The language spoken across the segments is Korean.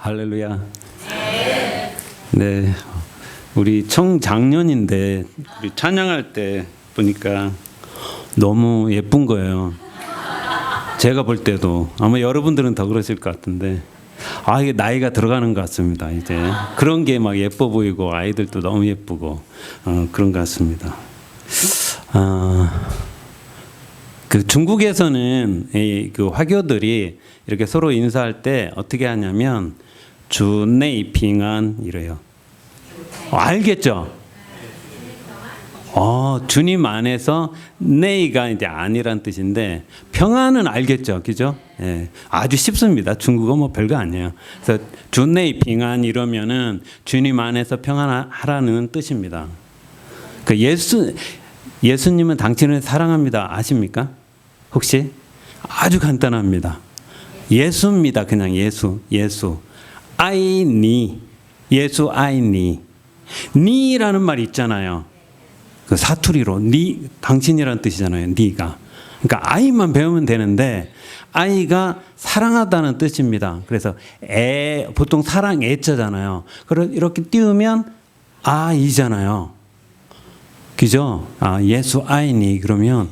할렐루야. 네, 우리 청장년인데 우리 찬양할 때 보니까 너무 예쁜 거예요. 제가 볼 때도 아마 여러분들은 더 그러실 것 같은데 이게 나이가 들어가는 것 같습니다. 이제 그런 게 막 예뻐 보이고 아이들도 너무 예쁘고 그런 것 같습니다. 그 중국에서는 그 화교들이 이렇게 서로 인사할 때 어떻게 하냐면 주내이 핑안 이래요. 알겠죠? 주님 안에서 내이가 이제 안이란 뜻인데 평안은 알겠죠, 그죠? 예, 아주 쉽습니다. 중국어 뭐 별거 아니에요. 그래서 주내이 핑안 이러면은 주님 안에서 평안하라는 뜻입니다. 그 예수님은 당신을 사랑합니다. 아십니까? 혹시? 아주 간단합니다. 예수입니다. 그냥 예수. I 니 예수 I 니 니라는 말이 있잖아요. 그 사투리로 니 당신이라는 뜻이잖아요. 니가. 그러니까 I만 배우면 되는데 I가 사랑하다는 뜻입니다. 그래서 보통 사랑 애자잖아요. 그럼 이렇게 띄우면 I잖아요. 그죠? 예수 I 니 그러면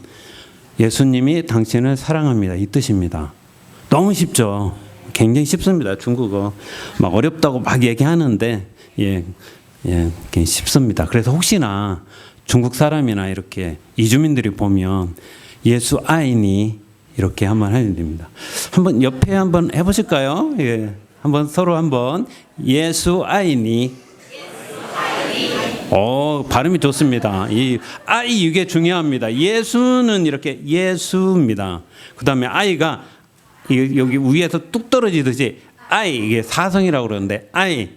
예수님이 당신을 사랑합니다. 이 뜻입니다. 너무 쉽죠. 굉장히 쉽습니다. 중국어 막 어렵다고 막 얘기하는데 굉장히 쉽습니다. 그래서 혹시나 중국 사람이나 이렇게 이주민들이 보면 예수 아이니 이렇게 한번 해야 됩니다. 한번 옆에 한번 해보실까요? 예, 한번 서로 한번 예수 아이니. 발음이 좋습니다. 이 아이 이게 중요합니다. 예수는 이렇게 예수입니다. 그 다음에 아이가 여기 위에서 뚝 떨어지듯이 아이 이게 사성이라고 그러는데 아이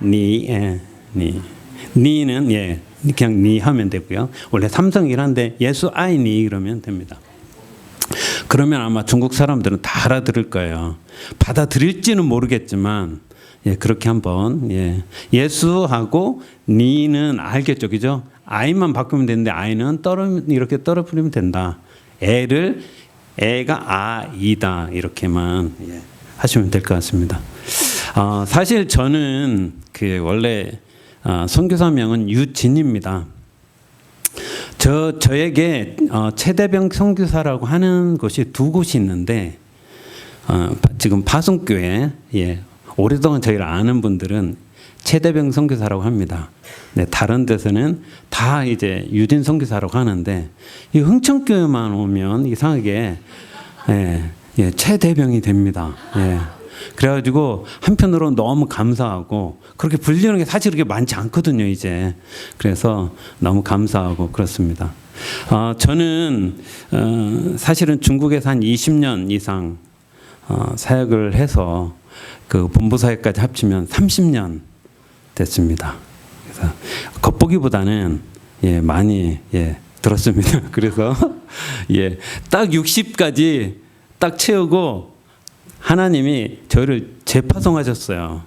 니는 그냥 니 하면 되고요. 원래 삼성이란데 예수 아이 니 그러면 됩니다. 그러면 아마 중국 사람들은 다 알아들을 거예요. 받아들일지는 모르겠지만 그렇게 한번 예수하고 니는 알겠죠, 그죠? 아이만 바꾸면 되는데 아이는 이렇게 떨어뜨리면 된다. 애가 아이다 이렇게만 하시면 될 것 같습니다. 사실 저는 그 원래 선교사명은 유진입니다. 저에게 최대병 선교사라고 하는 곳이 두 곳이 있는데 지금 파송교회 오랫동안 저희를 아는 분들은 최대병 선교사라고 합니다. 네, 다른 데서는 다 이제 유진 선교사라고 하는데 이 흥천교회만 오면 이상하게 최대병이 됩니다. 그래가지고 한편으로 너무 감사하고 그렇게 불리는 게 사실 그렇게 많지 않거든요, 이제. 그래서 너무 감사하고 그렇습니다. 저는 사실은 중국에서 한 20년 이상 사역을 해서 그 본부사역까지 합치면 30년 됐습니다. 그래서 겉보기보다는 많이 들었습니다. 그래서 딱 60까지 딱 채우고 하나님이 저를 재파송하셨어요.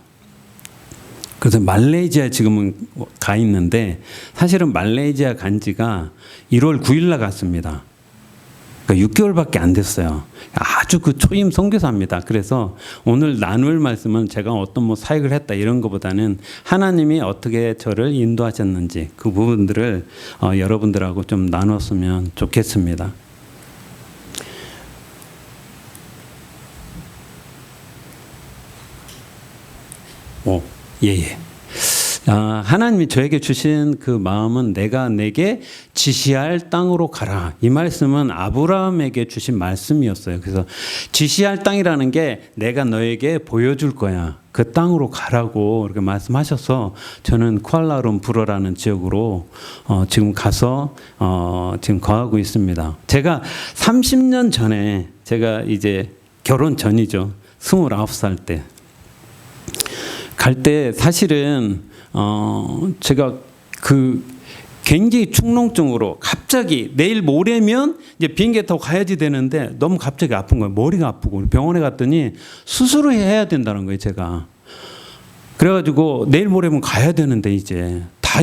그래서 말레이시아 지금은 가 있는데 사실은 말레이시아 간 지가 1월 9일 날 갔습니다. 그러니까 6개월밖에 안 됐어요. 아주 그 초임 선교사입니다. 그래서 오늘 나눌 말씀은 제가 어떤 뭐 사역을 했다 이런 것보다는 하나님이 어떻게 저를 인도하셨는지 그 부분들을 여러분들하고 좀 나눴으면 좋겠습니다. 하나님이 저에게 주신 그 마음은 내가 내게 지시할 땅으로 가라. 이 말씀은 아브라함에게 주신 말씀이었어요. 그래서 지시할 땅이라는 게 내가 너에게 보여줄 거야. 그 땅으로 가라고 이렇게 말씀하셔서 저는 쿠알라룸푸르라는 지역으로 지금 가서 지금 거하고 있습니다. 제가 30년 전에 제가 이제 결혼 전이죠. 29살 때. 갈 때 사실은 제가 그 굉장히 충농증으로 갑자기 내일 모레면 이제 비행기 타고 가야지 되는데 너무 갑자기 아픈 거예요. 머리가 아프고 병원에 갔더니 수술을 해야 된다는 거예요, 제가. 그래가지고 내일 모레면 가야 되는데 이제 다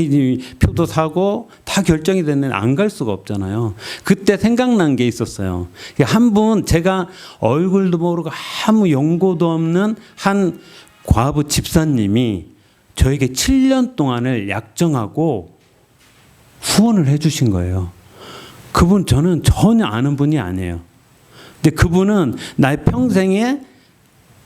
표도 사고 다 결정이 됐는데 안 갈 수가 없잖아요. 그때 생각난 게 있었어요. 한 분 제가 얼굴도 모르고 아무 연고도 없는 한 과부 집사님이 저에게 7년 동안을 약정하고 후원을 해주신 거예요. 그분 저는 전혀 아는 분이 아니에요. 근데 그분은 나의 평생에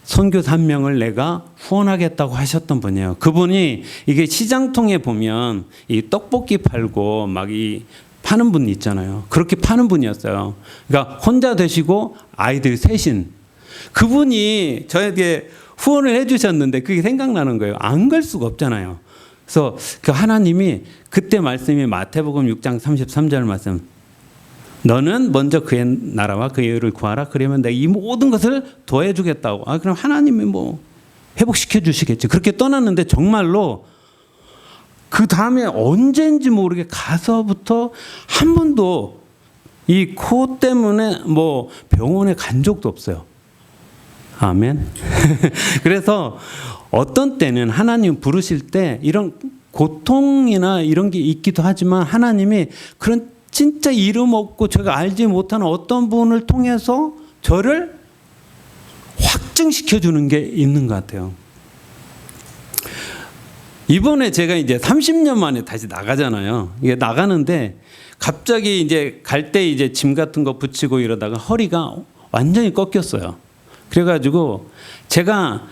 선교사 한 명을 내가 후원하겠다고 하셨던 분이에요. 그분이 이게 시장통에 보면 이 떡볶이 팔고 막 이 파는 분 있잖아요. 그렇게 파는 분이었어요. 그러니까 혼자 되시고 아이들 셋인. 그분이 저에게 후원을 해주셨는데 그게 생각나는 거예요. 안 갈 수가 없잖아요. 그래서 그 하나님이 그때 말씀이 마태복음 6장 33절 말씀. 너는 먼저 그의 나라와 그의 의를 구하라. 그러면 내가 이 모든 것을 더해주겠다고. 아, 그럼 하나님이 뭐 회복시켜 주시겠지. 그렇게 떠났는데 정말로 그 다음에 언제인지 모르게 가서부터 한 번도 이 코 때문에 뭐 병원에 간 적도 없어요. 아멘. 그래서 어떤 때는 하나님 부르실 때 이런 고통이나 이런 게 있기도 하지만 하나님이 그런 진짜 이름 없고 제가 알지 못하는 어떤 분을 통해서 저를 확증시켜 주는 게 있는 것 같아요. 이번에 제가 이제 30년 만에 다시 나가잖아요. 이게 나가는데 갑자기 이제 갈 때 이제 짐 같은 거 붙이고 이러다가 허리가 완전히 꺾였어요. 그래가지고 제가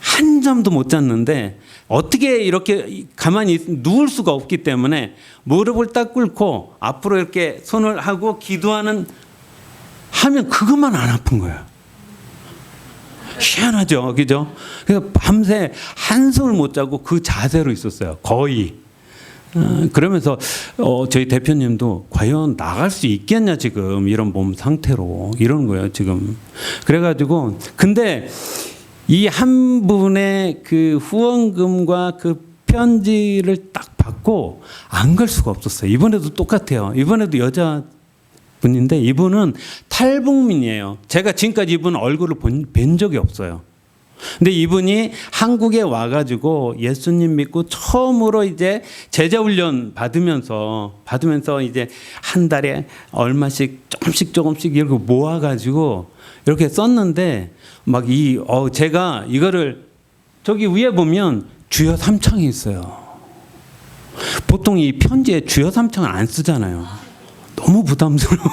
한 잠도 못 잤는데 어떻게 이렇게 가만히 누울 수가 없기 때문에 무릎을 딱 꿇고 앞으로 이렇게 손을 하고 기도하면 그것만 안 아픈 거예요. 희한하죠, 그죠? 그래서 밤새 한숨을 못 자고 그 자세로 있었어요, 거의. 그러면서 저희 대표님도 과연 나갈 수 있겠냐 지금 이런 몸 상태로 이런 거예요 지금. 그래가지고 근데 이 한 분의 그 후원금과 그 편지를 딱 받고 안 갈 수가 없었어요. 이번에도 똑같아요. 이번에도 여자 분인데 이분은 탈북민이에요. 제가 지금까지 이분 얼굴을 뵌 적이 없어요. 근데 이분이 한국에 와가지고 예수님 믿고 처음으로 이제 제자훈련 받으면서 이제 한 달에 얼마씩 조금씩 이렇게 모아가지고 이렇게 썼는데 막 제가 이거를 저기 위에 보면 주여 삼창이 있어요. 보통 이 편지에 주여 삼창을 안 쓰잖아요. 너무 부담스러워.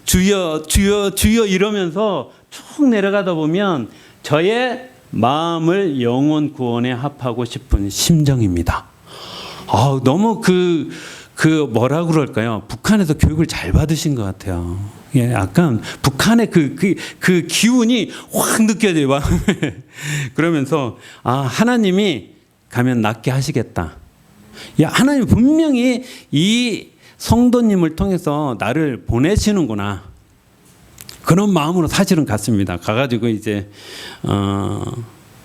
주여 이러면서 쭉 내려가다 보면 저의 마음을 영혼 구원에 합하고 싶은 심정입니다. 너무 그 뭐라 그럴까요? 북한에서 교육을 잘 받으신 것 같아요. 예, 약간 북한의 그 기운이 확 느껴져요. 그러면서 하나님이 가면 낫게 하시겠다. 야, 하나님 분명히 이 성도님을 통해서 나를 보내시는구나. 그런 마음으로 사실은 갔습니다. 가가지고 이제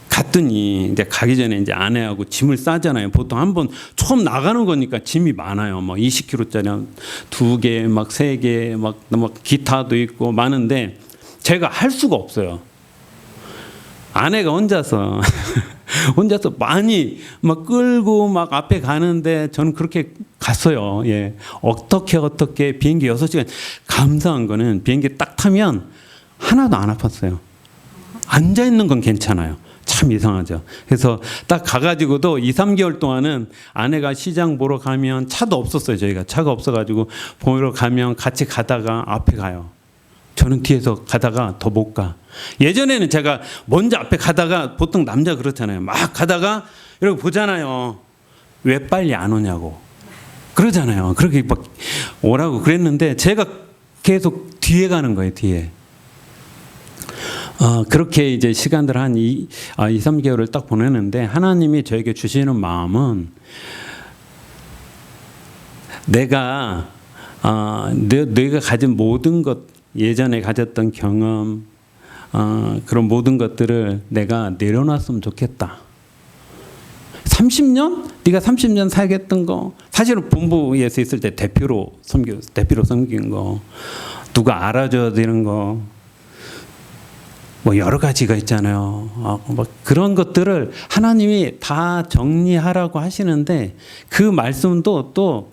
갔더니 이제 가기 전에 이제 아내하고 짐을 싸잖아요. 보통 한번 처음 나가는 거니까 짐이 많아요. 뭐 20kg짜리 2개, 막 3개, 막 기타도 있고 많은데 제가 할 수가 없어요. 아내가 혼자서 많이 막 끌고 막 앞에 가는데 저는 그렇게 갔어요. 예. 어떻게 비행기 6시간. 감사한 거는 비행기 딱 타면 하나도 안 아팠어요. 앉아 있는 건 괜찮아요. 참 이상하죠. 그래서 딱 가가지고도 2-3개월 동안은 아내가 시장 보러 가면 차도 없었어요. 저희가 차가 없어가지고 보러 가면 같이 가다가 앞에 가요. 저는 뒤에서 가다가 더 못 가. 예전에는 제가 먼저 앞에 가다가 보통 남자 그렇잖아요. 막 가다가 이렇게 보잖아요. 왜 빨리 안 오냐고 그러잖아요. 그렇게 막 오라고 그랬는데 제가 계속 뒤에 가는 거예요. 뒤에. 그렇게 이제 시간들 한 2-3개월을 딱 보내는데 하나님이 저에게 주시는 마음은 내가 가진 모든 것, 예전에 가졌던 경험, 그런 모든 것들을 내가 내려놨으면 좋겠다. 30년? 네가 30년 살겠던 거, 사실은 본부에서 있을 때 대표로 섬긴 거, 누가 알아줘야 되는 거, 뭐 여러 가지가 있잖아요. 뭐 그런 것들을 하나님이 다 정리하라고 하시는데 그 말씀도 또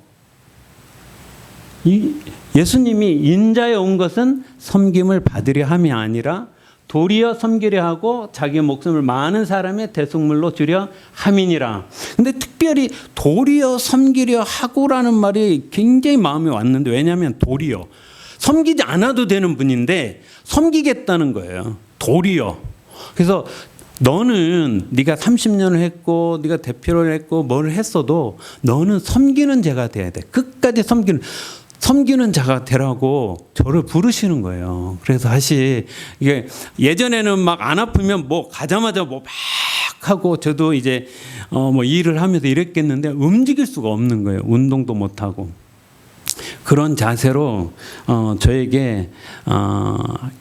예수님이 인자에 온 것은 섬김을 받으려 함이 아니라 도리어 섬기려 하고 자기 목숨을 많은 사람의 대속물로 주려 함이니라. 근데 특별히 도리어 섬기려 하고라는 말이 굉장히 마음에 왔는데, 왜냐하면 도리어 섬기지 않아도 되는 분인데 섬기겠다는 거예요. 도리어. 그래서 너는 네가 30년을 했고 네가 대표를 했고 뭘 했어도 너는 섬기는 자가 돼야 돼. 끝까지 섬기는 자가 되라고 저를 부르시는 거예요. 그래서 사실 이게 예전에는 막 안 아프면 뭐 가자마자 뭐 막 하고 저도 이제 뭐 일을 하면서 이랬겠는데 움직일 수가 없는 거예요. 운동도 못 하고. 그런 자세로 저에게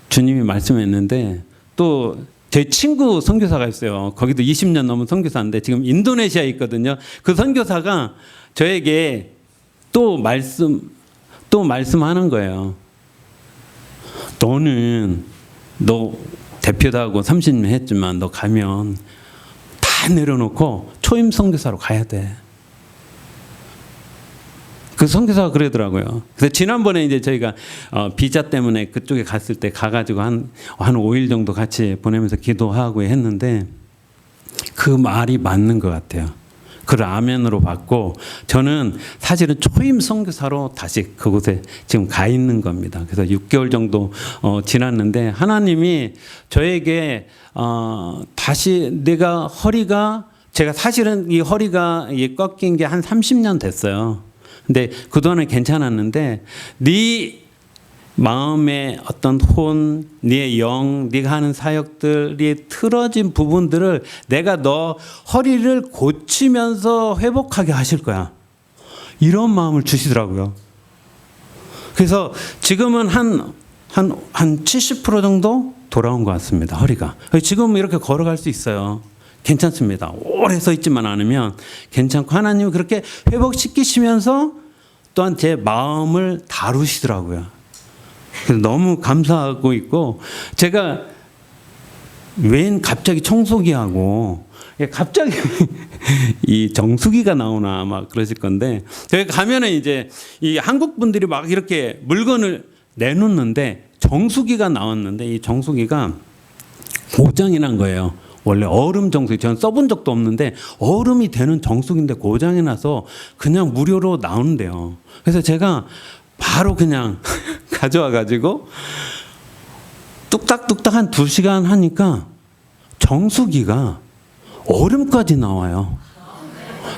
주님이 말씀했는데, 또 제 친구 선교사가 있어요. 거기도 20년 넘은 선교사인데 지금 인도네시아에 있거든요. 그 선교사가 저에게 또 말씀하는 거예요. 너 대표도 하고 30년 했지만 너 가면 다 내려놓고 초임 선교사로 가야 돼. 그 선교사가 그러더라고요. 그래서 지난번에 이제 저희가 비자 때문에 그쪽에 갔을 때 가가지고 한 5일 정도 같이 보내면서 기도하고 했는데 그 말이 맞는 것 같아요. 그를 아멘으로 받고 저는 사실은 초임 선교사로 다시 그곳에 지금 가 있는 겁니다. 그래서 6개월 정도 지났는데 하나님이 저에게 다시 제가 사실은 이 허리가 꺾인 게 한 30년 됐어요. 근데 그동안은 괜찮았는데 네 마음의 어떤 혼, 네 영, 네가 하는 사역들이 틀어진 부분들을 내가 너 허리를 고치면서 회복하게 하실 거야. 이런 마음을 주시더라고요. 그래서 지금은 한 70% 정도 돌아온 것 같습니다. 허리가. 지금 이렇게 걸어갈 수 있어요. 괜찮습니다. 오래 서 있지만 않으면 괜찮고, 하나님은 그렇게 회복시키시면서 또한 제 마음을 다루시더라고요. 그래서 너무 감사하고 있고, 제가 웬 갑자기 청소기하고 갑자기 이 정수기가 나오나 막 그러실 건데, 저희 가면은 이제 이 한국 분들이 막 이렇게 물건을 내놓는데 정수기가 나왔는데 이 정수기가 고장이 난 거예요. 원래 얼음 정수기, 저는 써본 적도 없는데 얼음이 되는 정수기인데 고장이 나서 그냥 무료로 나오는데요. 그래서 제가 바로 그냥 가져와가지고 뚝딱뚝딱 한 2시간 하니까 정수기가 얼음까지 나와요.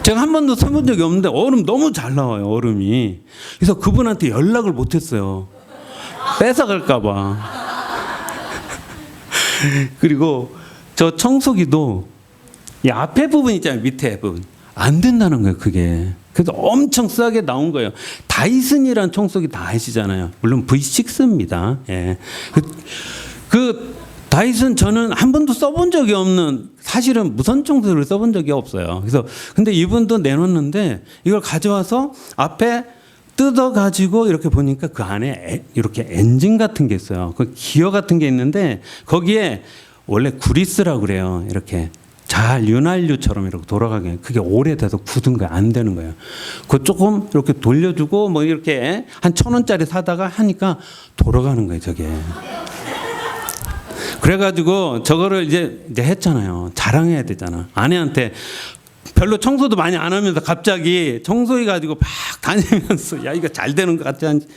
제가 한 번도 써본 적이 없는데 얼음 너무 잘 나와요, 얼음이. 그래서 그분한테 연락을 못했어요. 뺏어갈까봐. 그리고 저 청소기도 이 앞에 부분 있잖아요, 밑에 부분. 안 된다는 거예요, 그게. 그래서 엄청 싸게 나온 거예요. 다이슨이란 청소기 다 아시잖아요. 물론 V6입니다. 예. 그 다이슨 저는 한 번도 써본 적이 없는, 사실은 무선 청소기를 써본 적이 없어요. 그래서 근데 이분도 내놓는데 이걸 가져와서 앞에 뜯어가지고 이렇게 보니까 그 안에 이렇게 엔진 같은 게 있어요. 그 기어 같은 게 있는데 거기에 원래 구리스라고 그래요. 이렇게 잘 윤활유처럼 이렇게 돌아가게. 그게 오래돼서 굳은 거예요. 안 되는 거예요. 그 조금 이렇게 돌려주고 뭐 이렇게 한 1,000원짜리 사다가 하니까 돌아가는 거예요, 저게. 그래가지고 저거를 이제 했잖아요. 자랑해야 되잖아. 아내한테 별로 청소도 많이 안 하면서 갑자기 청소기 가지고 막 다니면서 야, 이거 잘 되는 것 같지 않지?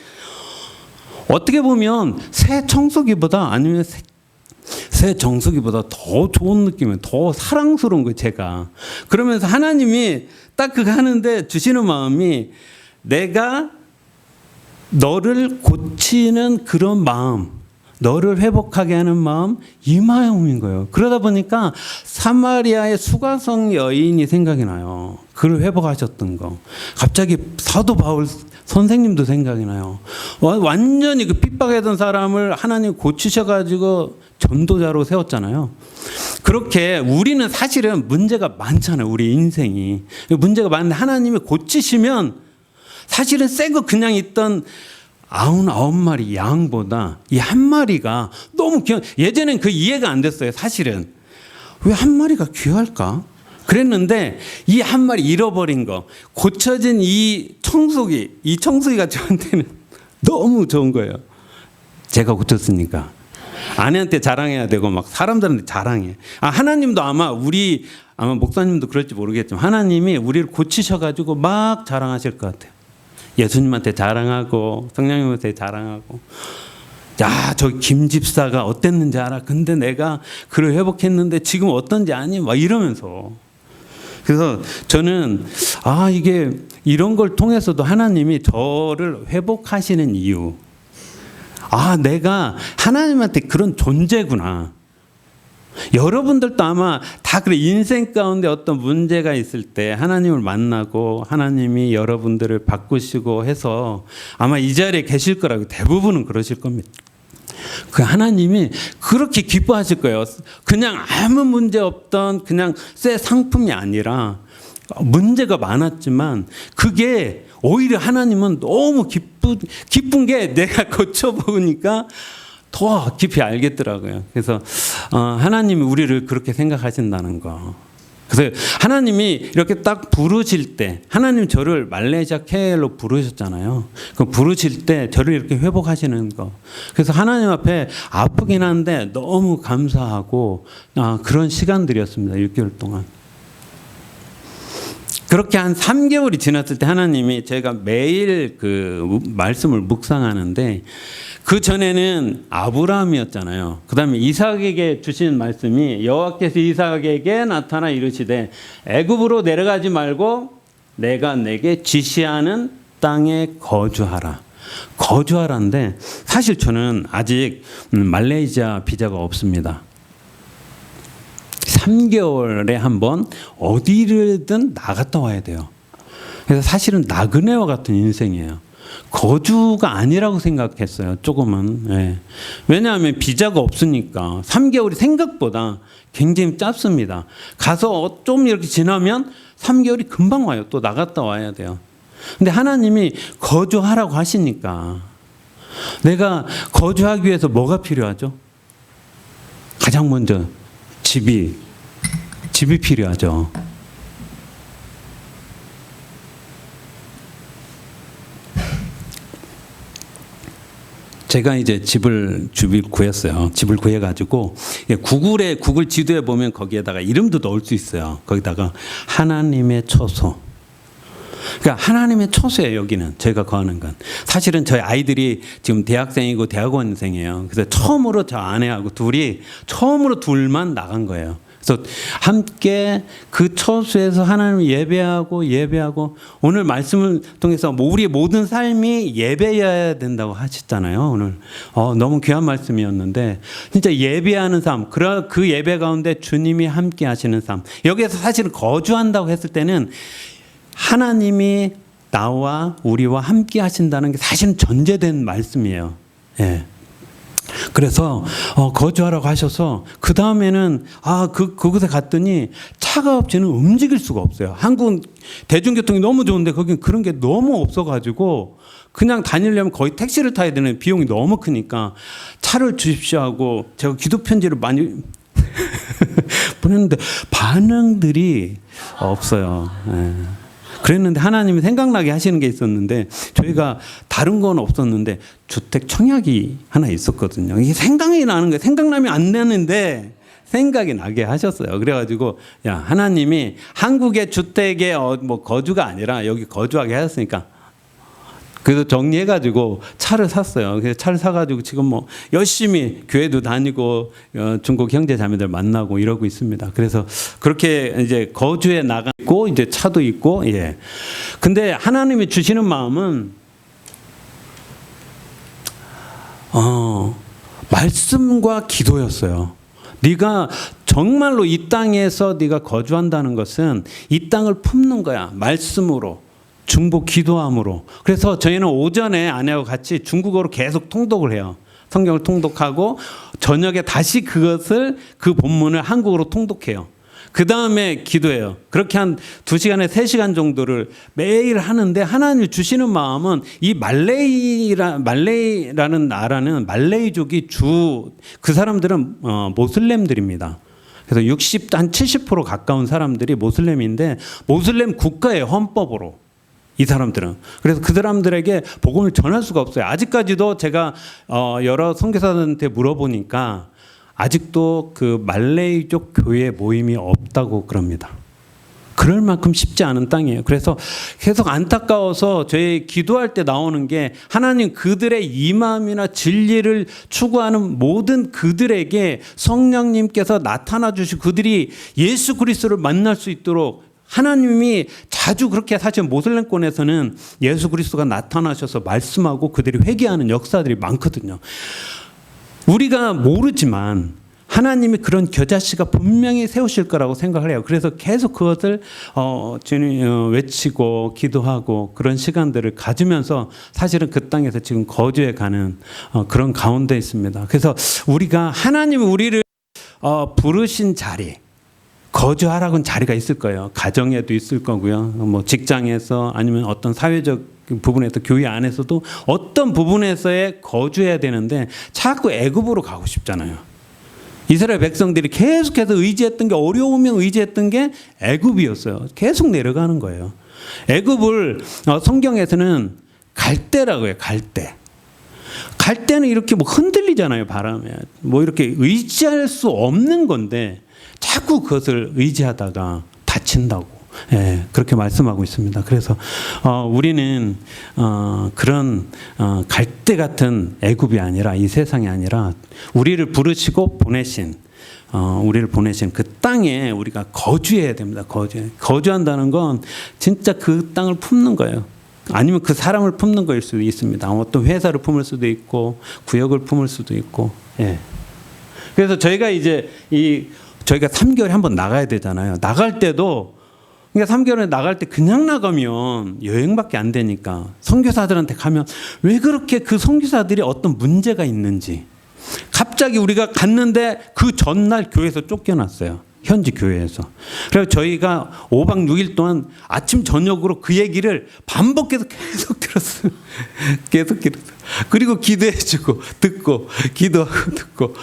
어떻게 보면 새 청소기보다, 아니면 새 정수기보다 더 좋은 느낌이에요. 더 사랑스러운 거예요, 제가. 그러면서 하나님이 딱 그거 하는데 주시는 마음이 내가 너를 고치는 그런 마음, 너를 회복하게 하는 마음, 이 마음인 거예요. 그러다 보니까 사마리아의 수가성 여인이 생각이 나요. 그를 회복하셨던 거. 갑자기 사도 바울 선생님도 생각이 나요. 완전히 그 핍박했던 사람을 하나님 고치셔가지고 전도자로 세웠잖아요. 그렇게 우리는 사실은 문제가 많잖아요. 우리 인생이. 문제가 많은데 하나님이 고치시면 사실은 새 거 그냥 있던 99마리 양보다 이 한 마리가 너무 예전엔 그 이해가 안 됐어요. 사실은. 왜 한 마리가 귀할까? 그랬는데 이 한 마리 잃어버린 거, 고쳐진 이 청소기가 저한테는 너무 좋은 거예요. 제가 고쳤으니까. 아내한테 자랑해야 되고 막 사람들한테 자랑해. 하나님도 아마 목사님도 그럴지 모르겠지만 하나님이 우리를 고치셔가지고 막 자랑하실 것 같아요. 예수님한테 자랑하고 성령님한테 자랑하고. 야, 저 김 집사가 어땠는지 알아? 근데 내가 그를 회복했는데 지금 어떤지 아니? 막 이러면서. 그래서 저는 이게 이런 걸 통해서도 하나님이 저를 회복하시는 이유. 내가 하나님한테 그런 존재구나. 여러분들도 아마 다 그래. 인생 가운데 어떤 문제가 있을 때 하나님을 만나고 하나님이 여러분들을 바꾸시고 해서 아마 이 자리에 계실 거라고 대부분은 그러실 겁니다. 그 하나님이 그렇게 기뻐하실 거예요. 그냥 아무 문제 없던 그냥 새 상품이 아니라 문제가 많았지만 그게 오히려 하나님은 너무 기쁜 게 내가 고쳐보니까 더 깊이 알겠더라고요. 그래서 하나님이 우리를 그렇게 생각하신다는 거. 그래서 하나님이 이렇게 딱 부르실 때, 하나님 저를 말레이시아 KL로 부르셨잖아요. 그 부르실 때 저를 이렇게 회복하시는 거. 그래서 하나님 앞에 아프긴 한데 너무 감사하고 그런 시간들이었습니다. 6개월 동안. 그렇게 한 3개월이 지났을 때 하나님이 제가 매일 그 말씀을 묵상하는데 그 전에는 아브라함이었잖아요. 그 다음에 이삭에게 주신 말씀이 여호와께서 이삭에게 나타나 이르시되 애굽으로 내려가지 말고 내가 내게 지시하는 땅에 거주하라. 거주하라인데 사실 저는 아직 말레이시아 비자가 없습니다. 3개월에 한 번 어디를든 나갔다 와야 돼요. 그래서 사실은 나그네와 같은 인생이에요. 거주가 아니라고 생각했어요. 조금은. 예. 왜냐하면 비자가 없으니까 3개월이 생각보다 굉장히 짧습니다. 가서 좀 이렇게 지나면 3개월이 금방 와요. 또 나갔다 와야 돼요. 근데 하나님이 거주하라고 하시니까 내가 거주하기 위해서 뭐가 필요하죠? 가장 먼저 집이 필요하죠. 제가 이제 집을 구했어요. 집을 구해가지고 구글 지도에 보면 거기에다가 이름도 넣을 수 있어요. 거기다가 하나님의 처소. 그러니까 하나님의 처소예요. 여기는 제가 거하는 건. 사실은 저희 아이들이 지금 대학생이고 대학원생이에요. 그래서 처음으로 저 아내하고 둘만 나간 거예요. 그래서 함께 그 처소에서 하나님을 예배하고 오늘 말씀을 통해서 우리의 모든 삶이 예배여야 된다고 하셨잖아요. 오늘 너무 귀한 말씀이었는데 진짜 예배하는 삶, 그 예배 가운데 주님이 함께 하시는 삶. 여기에서 사실은 거주한다고 했을 때는 하나님이 나와 우리와 함께 하신다는 게 사실은 전제된 말씀이에요. 예. 그래서 거주하라고 하셔서 그 다음에는 그곳에 갔더니 차가 없이는 움직일 수가 없어요. 한국 대중교통이 너무 좋은데 거긴 그런 게 너무 없어가지고 그냥 다니려면 거의 택시를 타야 되는 비용이 너무 크니까 차를 주십시오 하고 제가 기도 편지를 많이 보냈는데 반응들이 없어요. 예. 그랬는데 하나님이 생각나게 하시는 게 있었는데 저희가 다른 건 없었는데 주택 청약이 하나 있었거든요. 이게 생각이 나는 거예요. 생각나면 안 되는데 생각이 나게 하셨어요. 그래가지고 하나님이 한국의 주택에 거주가 아니라 여기 거주하게 하셨으니까 그래서 정리해가지고 차를 샀어요. 그래서 차를 사가지고 지금 열심히 교회도 다니고 중국 형제 자매들 만나고 이러고 있습니다. 그래서 그렇게 이제 거주에 나가고 이제 차도 있고 예. 근데 하나님이 주시는 마음은 말씀과 기도였어요. 네가 정말로 이 땅에서 네가 거주한다는 것은 이 땅을 품는 거야. 말씀으로. 중보 기도함으로. 그래서 저희는 오전에 아내하고 같이 중국어로 계속 통독을 해요. 성경을 통독하고 저녁에 다시 그 본문을 한국어로 통독해요. 그 다음에 기도해요. 그렇게 한 2시간에 3시간 정도를 매일 하는데 하나님이 주시는 마음은 이 말레이라는 나라는 말레이족이 그 사람들은 모슬렘들입니다. 그래서 한 70% 가까운 사람들이 모슬렘인데 모슬렘 국가의 헌법으로 이 사람들은. 그래서 그 사람들에게 복음을 전할 수가 없어요. 아직까지도 제가 여러 선교사들한테 물어보니까 아직도 그 말레이족 교회 모임이 없다고 그럽니다. 그럴 만큼 쉽지 않은 땅이에요. 그래서 계속 안타까워서 저희 기도할 때 나오는 게 하나님 그들의 이 마음이나 진리를 추구하는 모든 그들에게 성령님께서 나타나 주시고 그들이 예수 그리스도를 만날 수 있도록 하나님이 자주 그렇게 사실 모슬렘권에서는 예수 그리스도가 나타나셔서 말씀하고 그들이 회개하는 역사들이 많거든요. 우리가 모르지만 하나님이 그런 겨자씨가 분명히 세우실 거라고 생각을 해요. 그래서 계속 그것을 외치고 기도하고 그런 시간들을 가지면서 사실은 그 땅에서 지금 거주해 가는 그런 가운데 있습니다. 그래서 우리가 하나님이 우리를 부르신 자리, 거주하라고는 자리가 있을 거예요. 가정에도 있을 거고요. 뭐 직장에서 아니면 어떤 사회적 부분에서 교회 안에서도 어떤 부분에서의 거주해야 되는데 자꾸 애굽으로 가고 싶잖아요. 이스라엘 백성들이 계속해서 의지했던 게 어려우면 의지했던 게 애굽이었어요. 계속 내려가는 거예요. 애굽을 성경에서는 갈대라고 해요. 갈대. 갈대는 이렇게 뭐 흔들리잖아요. 바람에. 뭐 이렇게 의지할 수 없는 건데 자꾸 그것을 의지하다가 다친다고. 예, 그렇게 말씀하고 있습니다. 그래서 우리는 그런 갈대 같은 애굽이 아니라 이 세상이 아니라 우리를 부르시고 보내신 우리를 보내신 그 땅에 우리가 거주해야 됩니다. 거주한다는 건 진짜 그 땅을 품는 거예요. 아니면 그 사람을 품는 거일 수도 있습니다. 어떤 회사를 품을 수도 있고 구역을 품을 수도 있고. 예. 그래서 저희가 이제 저희가 3개월에 한번 나가야 되잖아요. 나갈 때도 그러니까 3개월에 나갈 때 그냥 나가면 여행밖에 안 되니까 선교사들한테 가면 왜 그렇게 그 선교사들이 어떤 문제가 있는지 갑자기 우리가 갔는데 그 전날 교회에서 쫓겨났어요. 현지 교회에서. 그래서 저희가 5박 6일 동안 아침 저녁으로 그 얘기를 반복해서 계속 들었어요. 계속 들었어요. 그리고 기도해주고 듣고 기도하고 듣고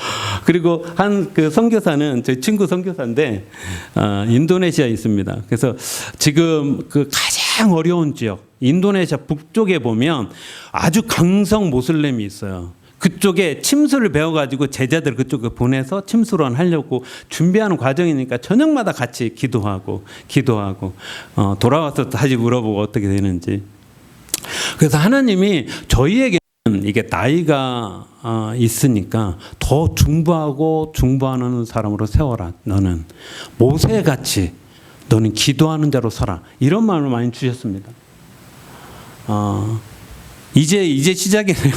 그리고 한 그 선교사는 저희 친구 선교사인데 인도네시아에 있습니다. 그래서 지금 그 가장 어려운 지역 인도네시아 북쪽에 보면 아주 강성 모슬렘이 있어요. 그쪽에 침수를 배워가지고 제자들 그쪽에 보내서 침수론 하려고 준비하는 과정이니까 저녁마다 같이 기도하고 돌아와서 다시 물어보고 어떻게 되는지. 그래서 하나님이 저희에게는 이게 나이가 있으니까 더 중보하는 사람으로 세워라. 너는 모세같이 너는 기도하는 자로 살아. 이런 마음을 많이 주셨습니다. 이제 시작이네요.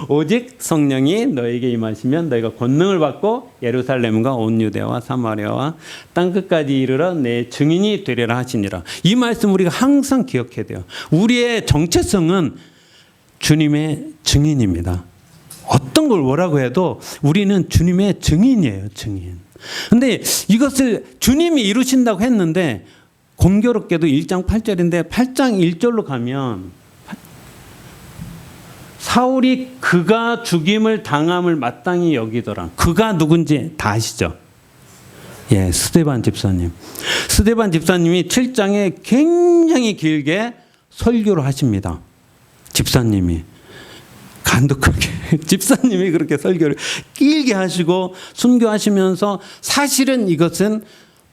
오직 성령이 너에게 임하시면 너희가 권능을 받고 예루살렘과 온 유대와 사마리아와 땅끝까지 이르러 내 증인이 되리라 하시니라. 이 말씀 우리가 항상 기억해야 돼요. 우리의 정체성은 주님의 증인입니다. 어떤 걸 뭐라고 해도 우리는 주님의 증인이에요. 증인. 근데 이것을 주님이 이루신다고 했는데 공교롭게도 1장 8절인데 8장 1절로 가면 사울이 그가 죽임을 당함을 마땅히 여기더라. 그가 누군지 다 아시죠? 예, 스데반 집사님. 스데반 집사님이 7장에 굉장히 길게 설교를 하십니다. 집사님이 간독하게 집사님이 그렇게 설교를 길게 하시고 순교하시면서 사실은 이것은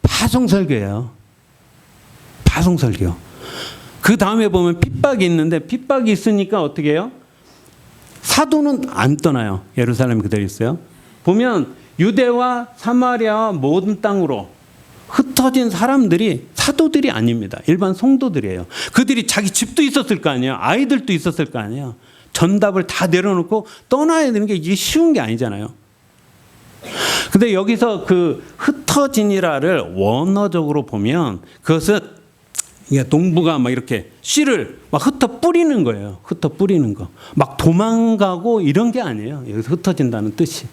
파송설교예요. 파송설교. 그 다음에 보면 핍박이 있는데 핍박이 있으니까 어떻게 해요? 사도는 안 떠나요. 예루살렘 그대로 있어요. 보면 유대와 사마리아와 모든 땅으로 흩어진 사람들이 사도들이 아닙니다. 일반 성도들이에요. 그들이 자기 집도 있었을 거 아니에요. 아이들도 있었을 거 아니에요. 전답을 다 내려놓고 떠나야 되는 게 이게 쉬운 게 아니잖아요. 근데 여기서 그 흩어지니라를 원어적으로 보면 그것은 농부가 막 이렇게 씨를 막 흩어 뿌리는 거예요. 흩어 뿌리는 거. 막 도망가고 이런 게 아니에요. 여기서 흩어진다는 뜻이.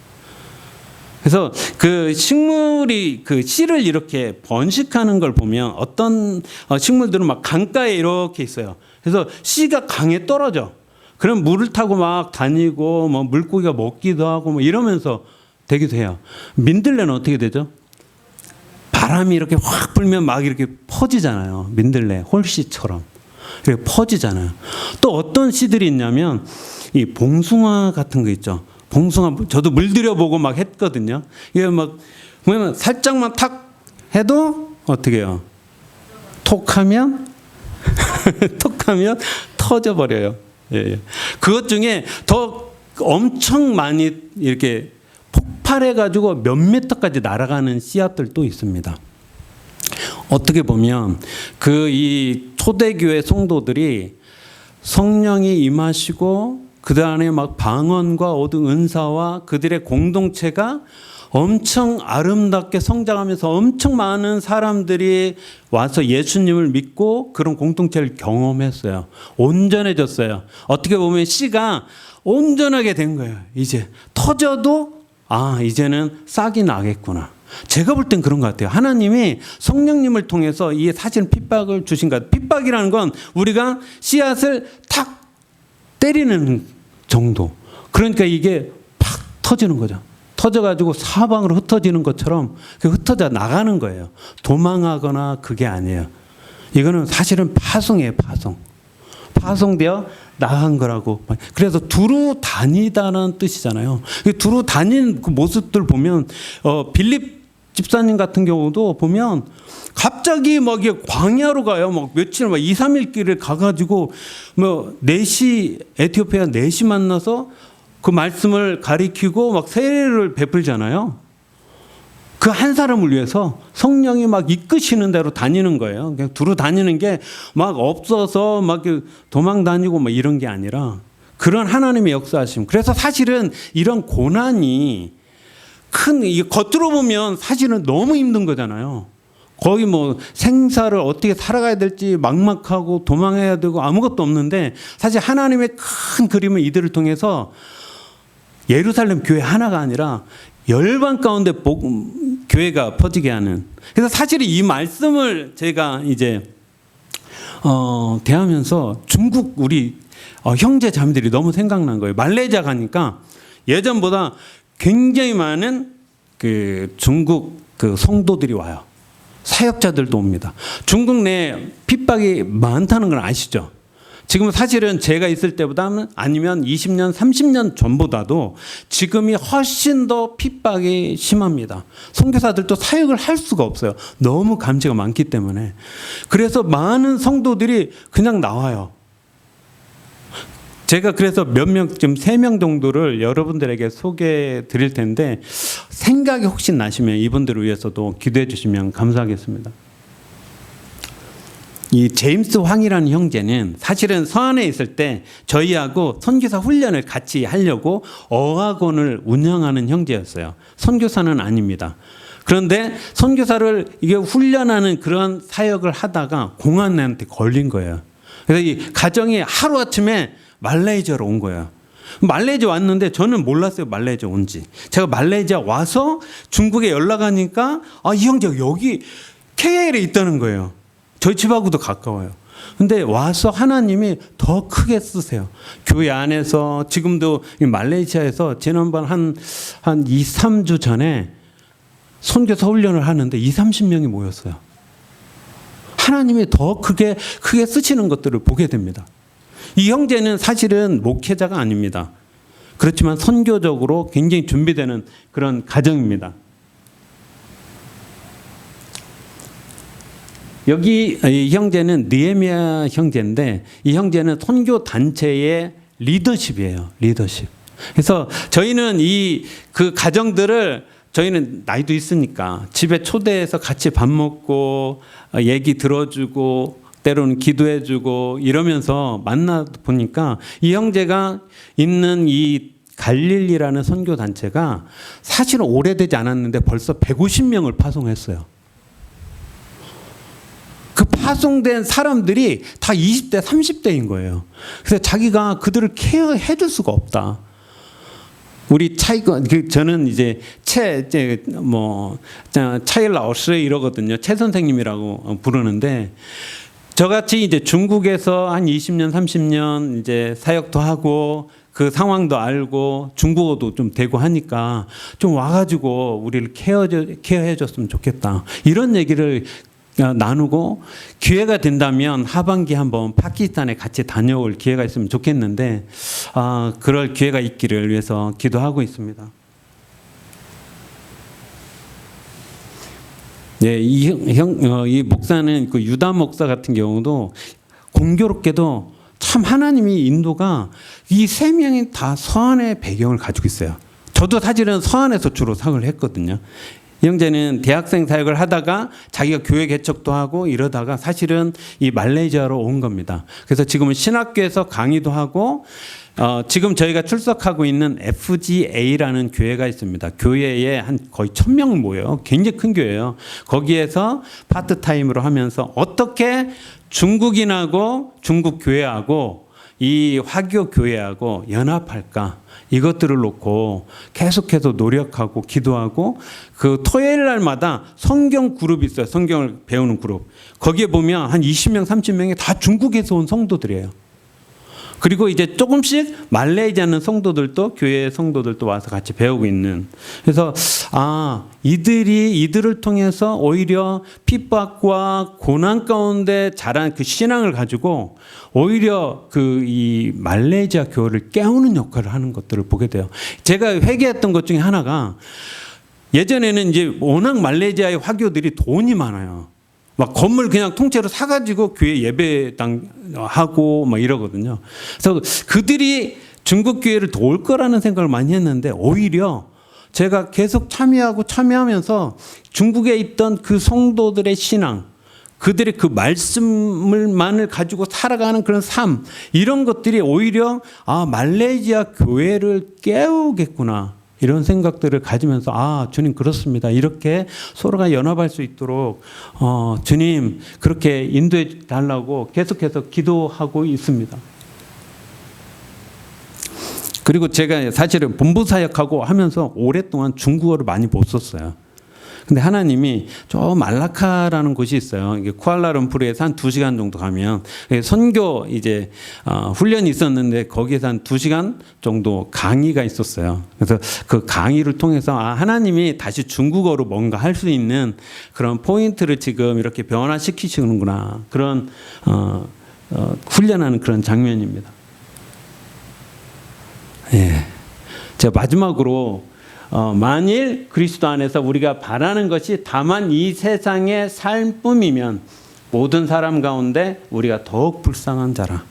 그래서 그 식물이 그 씨를 이렇게 번식하는 걸 보면 어떤 식물들은 막 강가에 이렇게 있어요. 그래서 씨가 강에 떨어져. 그럼 물을 타고 막 다니고 뭐 물고기가 먹기도 하고 뭐 이러면서 되기도 해요. 민들레는 어떻게 되죠? 바람이 이렇게 확 불면 막 이렇게 퍼지잖아요. 민들레, 홀씨처럼. 그래 퍼지잖아요. 또 어떤 씨들이 있냐면 이 봉숭아 같은 거 있죠. 봉숭아 저도 물들여보고 막 했거든요. 이게 막 보면 살짝만 탁 해도 어떻게 해요? 톡하면 톡하면 터져버려요. 예. 그것 중에 더 엄청 많이 이렇게 폭발해가지고 몇 미터까지 날아가는 씨앗들도 있습니다. 어떻게 보면 그 이 초대교회 성도들이 성령이 임하시고 그 다음에 막 방언과 얻은 은사와 그들의 공동체가 엄청 아름답게 성장하면서 엄청 많은 사람들이 와서 예수님을 믿고 그런 공동체를 경험했어요. 온전해졌어요. 어떻게 보면 씨가 온전하게 된 거예요. 이제 터져도 이제는 싹이 나겠구나. 제가 볼 땐 그런 것 같아요. 하나님이 성령님을 통해서 이 사실 핍박을 주신 것 같아요. 핍박이라는 건 우리가 씨앗을 탁 때리는 정도. 그러니까 이게 팍 터지는 거죠. 터져가지고 사방으로 흩어지는 것처럼 흩어져 나가는 거예요. 도망하거나 그게 아니에요. 이거는 사실은 파송이에요. 파송되어 나간 거라고. 그래서 두루 다니다는 뜻이잖아요. 두루 다닌 그 모습들 보면 빌립 집사님 같은 경우도 보면 갑자기 막 광야로 가요. 막 며칠, 막 2, 3일 길을 가가지고 뭐 넷이 에티오피아 넷이 만나서 그 말씀을 가리키고 막 세례를 베풀잖아요. 그 한 사람을 위해서 성령이 막 이끄시는 대로 다니는 거예요. 그냥 두루 다니는 게 막 없어서 막 도망 다니고 막 이런 게 아니라 그런 하나님의 역사하심. 그래서 사실은 이런 고난이 겉으로 보면 사실은 너무 힘든 거잖아요. 거의 뭐 생사를 어떻게 살아가야 될지 막막하고 도망해야 되고 아무것도 없는데 사실 하나님의 큰 그림은 이들을 통해서 예루살렘 교회 하나가 아니라 열방 가운데 교회가 퍼지게 하는. 그래서 사실 이 말씀을 제가 이제 대하면서 중국 우리 형제 자매들이 너무 생각난 거예요. 말레이시아 가니까 예전보다 굉장히 많은 그 중국 그 성도들이 와요. 사역자들도 옵니다. 중국 내 핍박이 많다는 걸 아시죠? 지금 사실은 제가 있을 때보다는 아니면 20년, 30년 전보다도 지금이 훨씬 더 핍박이 심합니다. 선교사들도 사역을 할 수가 없어요. 너무 감지가 많기 때문에. 그래서 많은 성도들이 그냥 나와요. 제가 그래서 몇 명, 지금 3명 정도를 여러분들에게 소개해 드릴 텐데 생각이 혹시 나시면 이분들을 위해서도 기도해 주시면 감사하겠습니다. 이 제임스 황이라는 형제는 사실은 서안에 있을 때 저희하고 선교사 훈련을 같이 하려고 어학원을 운영하는 형제였어요. 선교사는 아닙니다. 그런데 선교사를 이게 훈련하는 그런 사역을 하다가 공안한테 걸린 거예요. 그래서 이 가정이 하루아침에 말레이시아로 온 거예요. 말레이시아 왔는데 저는 몰랐어요. 말레이시아 온지. 제가 말레이시아 와서 중국에 연락하니까 이 형제가 여기 KL에 있다는 거예요. 저희 집하고도 가까워요. 근데 와서 하나님이 더 크게 쓰세요. 교회 안에서 지금도 말레이시아에서 지난번 한 2, 3주 전에 선교사 훈련을 하는데 2, 30명이 모였어요. 하나님이 더 크게 쓰시는 것들을 보게 됩니다. 이 형제는 사실은 목회자가 아닙니다. 그렇지만 선교적으로 굉장히 준비되는 그런 가정입니다. 여기 이 형제는 느헤미야 형제인데 이 형제는 선교 단체의 리더십이에요. 리더십. 그래서 저희는 그 가정들을 저희는 나이도 있으니까 집에 초대해서 같이 밥 먹고 얘기 들어주고 때로는 기도해주고 이러면서 만나 보니까 이 형제가 있는 이 갈릴리라는 선교 단체가 사실은 오래되지 않았는데 벌써 150명을 파송했어요. 그 파송된 사람들이 다 20대, 30대인 거예요. 그래서 자기가 그들을 케어해 줄 수가 없다. 우리 저는 이제 차일라오스 이러거든요. 최 선생님이라고 부르는데 저같이 이제 중국에서 한 20년, 30년 이제 사역도 하고 그 상황도 알고 중국어도 좀 되고 하니까 좀 와가지고 우리를 케어해 줬으면 좋겠다. 이런 얘기를 나누고 기회가 된다면 하반기 한번 파키스탄에 같이 다녀올 기회가 있으면 좋겠는데 그럴 기회가 있기를 위해서 기도하고 있습니다. 예, 이 목사는 그 유다 목사 같은 경우도 공교롭게도 참 하나님이 인도가 이 세 명이 다 서안의 배경을 가지고 있어요. 저도 사실은 서안에서 주로 사역을 했거든요. 이 형제는 대학생 사역을 하다가 자기가 교회 개척도 하고 이러다가 사실은 이 말레이시아로 온 겁니다. 그래서 지금은 신학교에서 강의도 하고 지금 저희가 출석하고 있는 FGA라는 교회가 있습니다. 교회에 한 거의 1000명 모여요. 굉장히 큰 교회예요. 거기에서 파트타임으로 하면서 어떻게 중국인하고 중국 교회하고 이 화교 교회하고 연합할까, 이것들을 놓고 계속해서 노력하고 기도하고, 그 토요일 날마다 성경 그룹이 있어요. 성경을 배우는 그룹. 거기에 보면 한 20명 30명이 다 중국에서 온 성도들이에요. 그리고 이제 조금씩 말레이시아는 성도들도, 교회 성도들도 와서 같이 배우고 있는. 그래서 이들을 통해서 오히려 핍박과 고난 가운데 자란 그 신앙을 가지고 오히려 이 말레이시아 교회를 깨우는 역할을 하는 것들을 보게 돼요. 제가 회개했던 것 중에 하나가, 예전에는 이제 워낙 말레이시아의 화교들이 돈이 많아요. 막 건물 그냥 통째로 사가지고 교회 예배당 하고 막 이러거든요. 그래서 그들이 중국 교회를 도울 거라는 생각을 많이 했는데, 오히려 제가 계속 참여하면서 중국에 있던 그 성도들의 신앙, 그들의 그 말씀을만을 가지고 살아가는 그런 삶, 이런 것들이 오히려 말레이시아 교회를 깨우겠구나, 이런 생각들을 가지면서 주님 그렇습니다, 이렇게 서로가 연합할 수 있도록 주님 그렇게 인도해 달라고 계속해서 기도하고 있습니다. 그리고 제가 사실은 본부 사역하고 하면서 오랫동안 중국어를 많이 못 썼어요. 근데 하나님이 저 말라카라는 곳이 있어요. 이게 쿠알라룸푸르에서 한 2시간 정도 가면 선교 이제 훈련이 있었는데, 거기에서 한 2시간 정도 강의가 있었어요. 그래서 그 강의를 통해서 하나님이 다시 중국어로 뭔가 할 수 있는 그런 포인트를 지금 이렇게 변화시키시는구나, 그런 훈련하는 그런 장면입니다. 예. 제가 마지막으로 만일 그리스도 안에서 우리가 바라는 것이 다만 이 세상의 삶뿐이면 모든 사람 가운데 우리가 더욱 불쌍한 자라.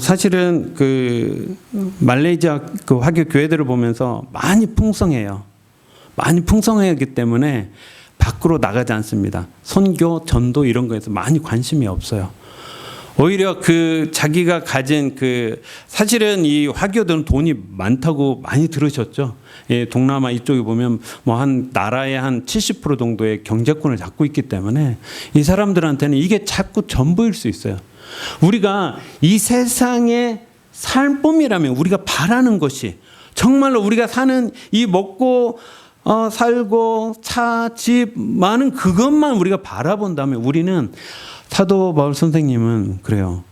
사실은 그 말레이시아 그 화교 교회들을 보면서 많이 풍성해요. 많이 풍성하기 때문에 밖으로 나가지 않습니다. 선교, 전도 이런 거에서 많이 관심이 없어요. 오히려 그 자기가 가진 사실은 이 화교들은 돈이 많다고 많이 들으셨죠. 예, 동남아 이쪽에 보면 뭐 한 나라의 한 70% 정도의 경제권을 잡고 있기 때문에 이 사람들한테는 이게 자꾸 전부일 수 있어요. 우리가 이 세상의 삶뿐이라면, 우리가 바라는 것이 정말로 우리가 사는 이 먹고 살고 차, 집 많은 그것만 우리가 바라본다면, 우리는 사도 바울 선생님은 그래요.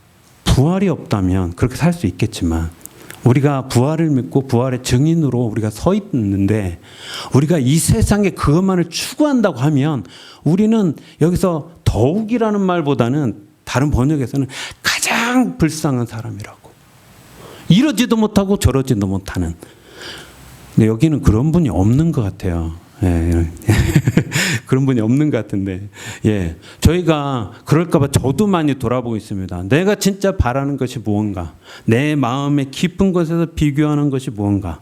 부활이 없다면 그렇게 살 수 있겠지만, 우리가 부활을 믿고 부활의 증인으로 우리가 서 있는데, 우리가 이 세상에 그것만을 추구한다고 하면 우리는 여기서 더욱이라는 말보다는 다른 번역에서는 가장 불쌍한 사람이라고. 이러지도 못하고 저러지도 못하는. 근데 여기는 그런 분이 없는 것 같아요. 예, 그런 분이 없는 것 같은데, 예, 저희가 그럴까봐 저도 많이 돌아보고 있습니다. 내가 진짜 바라는 것이 무언가, 내 마음의 깊은 곳에서 비교하는 것이 무언가,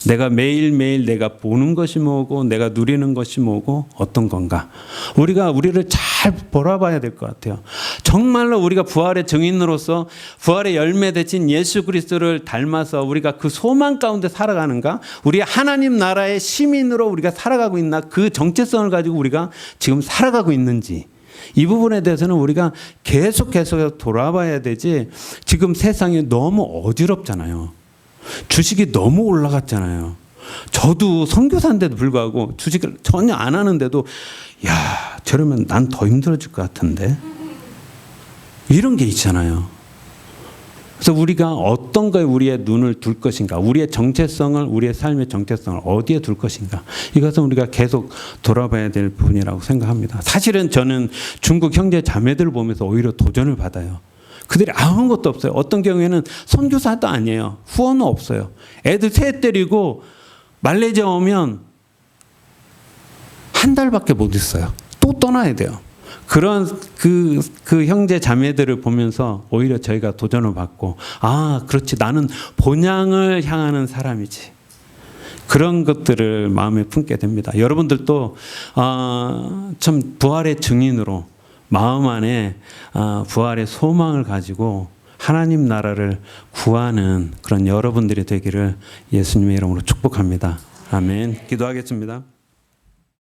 내가 매일매일 내가 보는 것이 뭐고 내가 누리는 것이 뭐고 어떤 건가, 우리를 잘 돌아봐야 될 것 같아요. 정말로 우리가 부활의 증인으로서 부활의 열매 대신 예수 그리스도를 닮아서 우리가 그 소망 가운데 살아가는가, 우리 하나님 나라의 시민으로 우리가 살아가고 있나, 그 정체성을 가지고 우리가 지금 살아가고 있는지, 이 부분에 대해서는 우리가 계속 돌아봐야 되지. 지금 세상이 너무 어지럽잖아요. 주식이 너무 올라갔잖아요. 저도 선교사인데도 불구하고 주식을 전혀 안 하는데도, 야, 저러면 난 더 힘들어질 것 같은데, 이런 게 있잖아요. 그래서 우리가 어떤 거에 우리의 눈을 둘 것인가, 우리의 정체성을, 우리의 삶의 정체성을 어디에 둘 것인가, 이것은 우리가 계속 돌아봐야 될 부분이라고 생각합니다. 사실은 저는 중국 형제 자매들을 보면서 오히려 도전을 받아요. 그들이 아무것도 없어요. 어떤 경우에는 선교사도 아니에요. 후원은 없어요. 애들 셋 데리고 말레이시아 오면 한 달밖에 못 있어요. 또 떠나야 돼요. 그런 그 형제 자매들을 보면서 오히려 저희가 도전을 받고, 아, 그렇지, 나는 본향을 향하는 사람이지. 그런 것들을 마음에 품게 됩니다. 여러분들도 참 부활의 증인으로 마음 안에 부활의 소망을 가지고 하나님 나라를 구하는 그런 여러분들이 되기를 예수님의 이름으로 축복합니다. 아멘. 기도하겠습니다.